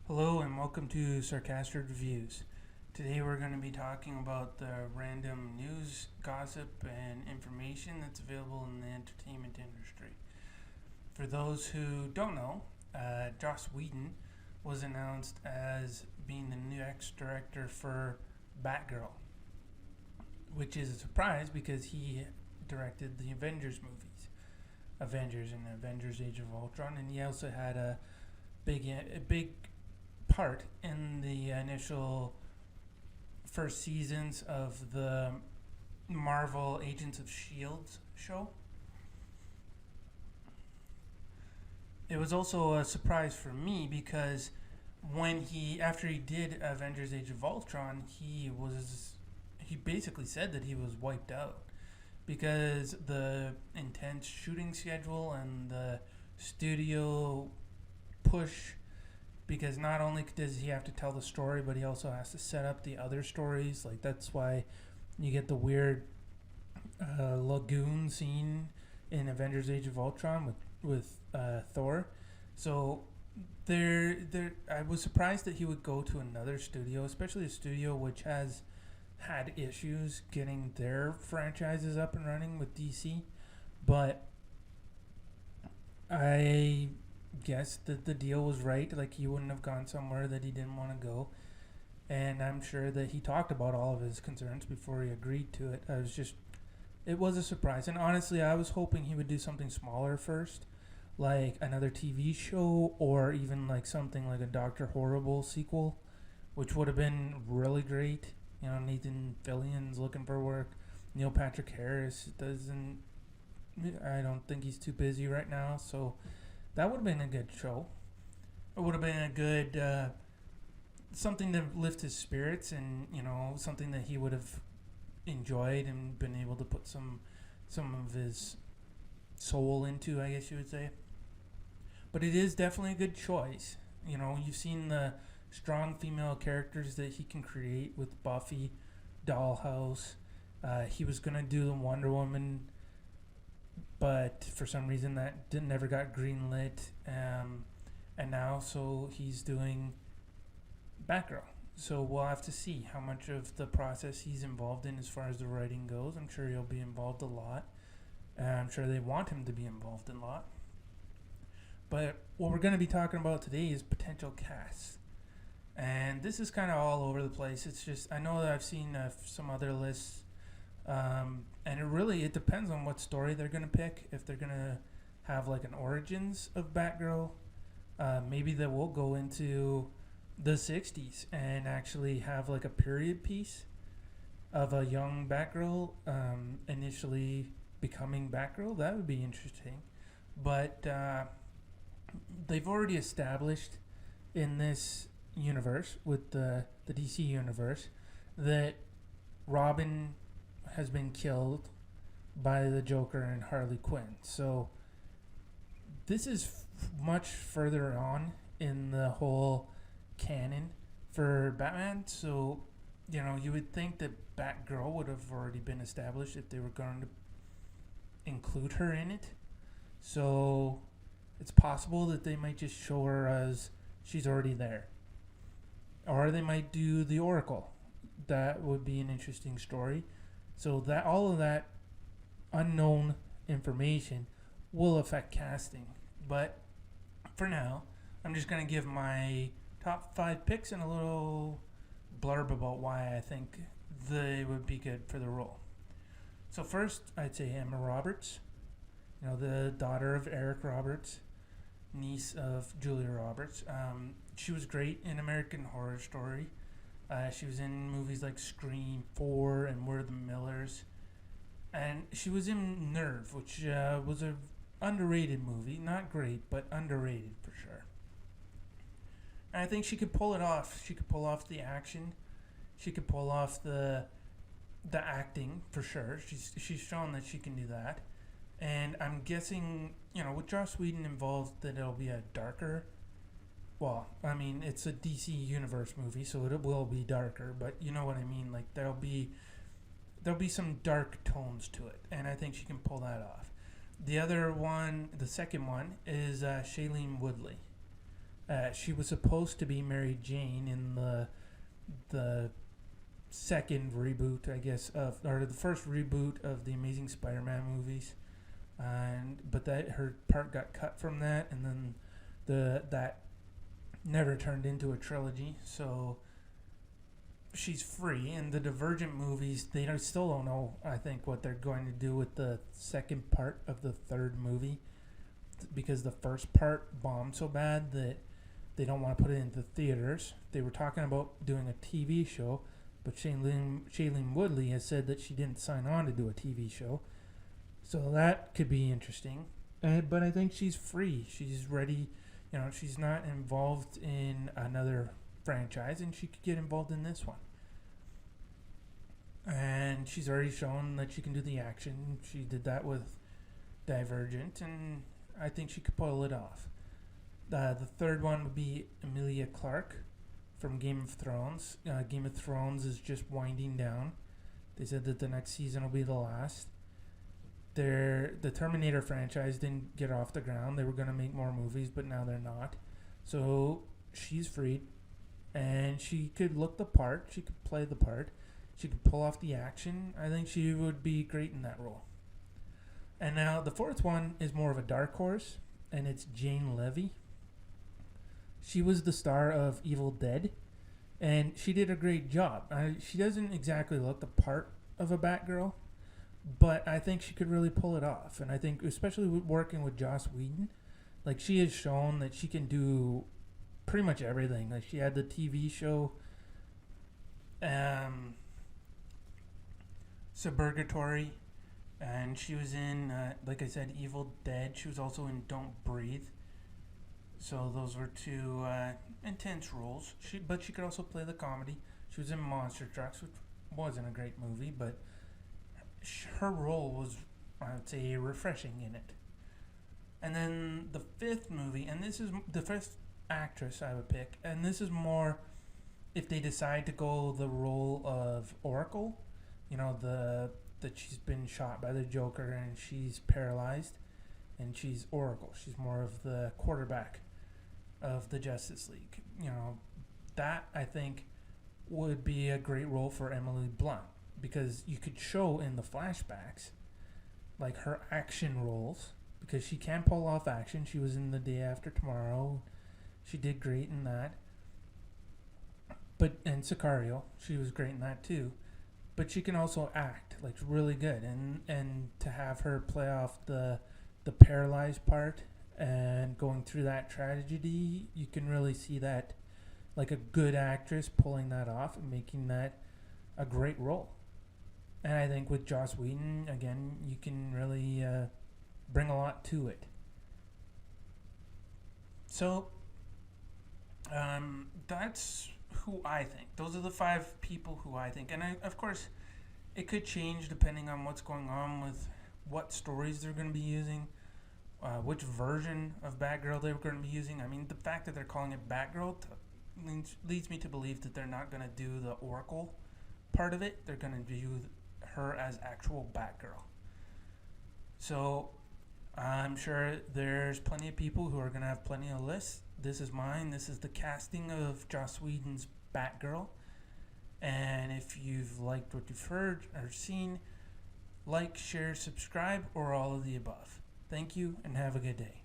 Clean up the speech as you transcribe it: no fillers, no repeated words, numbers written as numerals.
Hello and welcome to Sarcastic Reviews. Today we're going to be talking about the random news, gossip, and information that's available in the entertainment industry. For those who don't know, Joss Whedon was announced as being the next director for Batgirl, which is a surprise because he directed the Avengers movies, Avengers and Avengers: Age of Ultron, and he also had a big part in the initial first seasons of the Marvel Agents of S.H.I.E.L.D. show. It was also a surprise for me because after he did Avengers: Age of Ultron, he basically said that he was wiped out because the intense shooting schedule and the studio push, because not only does he have to tell the story, but he also has to set up the other stories. Like, that's why you get the weird lagoon scene in Avengers: Age of Ultron with Thor. So I was surprised that he would go to another studio, especially a studio which has had issues getting their franchises up and running with DC. But I guess that the deal was right. Like, he wouldn't have gone somewhere that he didn't want to go. And I'm sure that he talked about all of his concerns before he agreed to it. It was a surprise. And honestly, I was hoping he would do something smaller first, like another TV show or even like something like a Dr. Horrible sequel, which would have been really great. You know, Nathan Fillion's looking for work. Neil Patrick Harris I don't think he's too busy right now. So that would have been a good show. It would have been a good something to lift his spirits, and something that he would have enjoyed and been able to put some of his soul into, I guess you would say. But it is definitely a good choice. You've seen the strong female characters that he can create with Buffy, Dollhouse. He was gonna do the Wonder Woman, but for some reason that never got greenlit. And now, so he's doing Batgirl. So we'll have to see how much of the process he's involved in as far as the writing goes. I'm sure he'll be involved a lot. I'm sure they want him to be involved a lot. But what we're going to be talking about today is potential casts. And this is kind of all over the place. It's just, I know that I've seen some other lists. And it depends on what story they're going to pick. If they're going to have like an origins of Batgirl, maybe they will go into the 60s and actually have like a period piece of a young Batgirl initially becoming Batgirl. That would be interesting. But they've already established in this universe, with the DC universe, that Robin has been killed by the Joker and Harley Quinn. So this is much further on in the whole canon for Batman. So, you would think that Batgirl would have already been established if they were going to include her in it. So it's possible that they might just show her as she's already there. Or they might do the Oracle. That would be an interesting story. So that all of that unknown information will affect casting. But for now, I'm just going to give my top 5 picks and a little blurb about why I think they would be good for the role. So first, I'd say Emma Roberts, the daughter of Eric Roberts, niece of Julia Roberts. She was great in American Horror Story. She was in movies like Scream 4 and We're the Millers. And she was in Nerve, which was an underrated movie. Not great, but underrated for sure. And I think she could pull it off. She could pull off the action. She could pull off the acting for sure. She's shown that she can do that. And I'm guessing, with Joss Whedon involved, that it'll be a darker. Well, I mean, it's a DC Universe movie, so it will be darker. But you know what I mean. Like, there'll be some dark tones to it, and I think she can pull that off. The second one, is Shailene Woodley. She was supposed to be Mary Jane in the second reboot, I guess, or the first reboot of the Amazing Spider-Man movies, but that her part got cut from that, and then that never turned into a trilogy. So she's free. And the Divergent movies, still don't know, I think, what they're going to do with the second part of the third movie, because the first part bombed so bad that they don't want to put it into theaters. They were talking about doing a TV show, but Shailene Woodley has said that she didn't sign on to do a TV show. So that could be interesting. But I think she's free. She's ready. She's not involved in another franchise, and she could get involved in this one. And she's already shown that she can do the action. She did that with Divergent, and I think she could pull it off. The third one would be Emilia Clarke from Game of Thrones. Game of Thrones is just winding down. They said that the next season will be the last. The Terminator franchise didn't get off the ground. They were going to make more movies, but now they're not. So she's freed, and she could look the part. She could play the part. She could pull off the action. I think she would be great in that role. And now the fourth one is more of a dark horse, and it's Jane Levy. She was the star of Evil Dead, and she did a great job. She doesn't exactly look the part of a Batgirl, but I think she could really pull it off. And I think, especially working with Joss Whedon, like, she has shown that she can do pretty much everything. Like, she had the TV show Suburgatory, and she was in, like I said, Evil Dead. She was also in Don't Breathe. So those were two intense roles. But she could also play the comedy. She was in Monster Trucks, which wasn't a great movie, but her role was, I would say, refreshing in it. And then the fifth movie, and this is the fifth actress I would pick, and this is more if they decide to go the role of Oracle, that she's been shot by the Joker and she's paralyzed, and she's Oracle. She's more of the quarterback of the Justice League. That I think would be a great role for Emily Blunt, because you could show in the flashbacks like her action roles, because she can pull off action. She was in The Day After Tomorrow. She did great in that. And Sicario, she was great in that too. But she can also act like really good, and to have her play off the paralyzed part and going through that tragedy, you can really see that, like, a good actress pulling that off and making that a great role. And I think with Joss Whedon, again, you can really bring a lot to it. So that's who I think. Those are the 5 people who I think. And of course, it could change depending on what's going on with what stories they're going to be using, which version of Batgirl they're going to be using. I mean, the fact that they're calling it Batgirl leads me to believe that they're not going to do the Oracle part of it. They're going to do her as actual Batgirl. So I'm sure there's plenty of people who are going to have plenty of lists. This is mine. This is the casting of Joss Whedon's Batgirl. And if you've liked what you've heard or seen, like, share, subscribe, or all of the above. Thank you, and have a good day.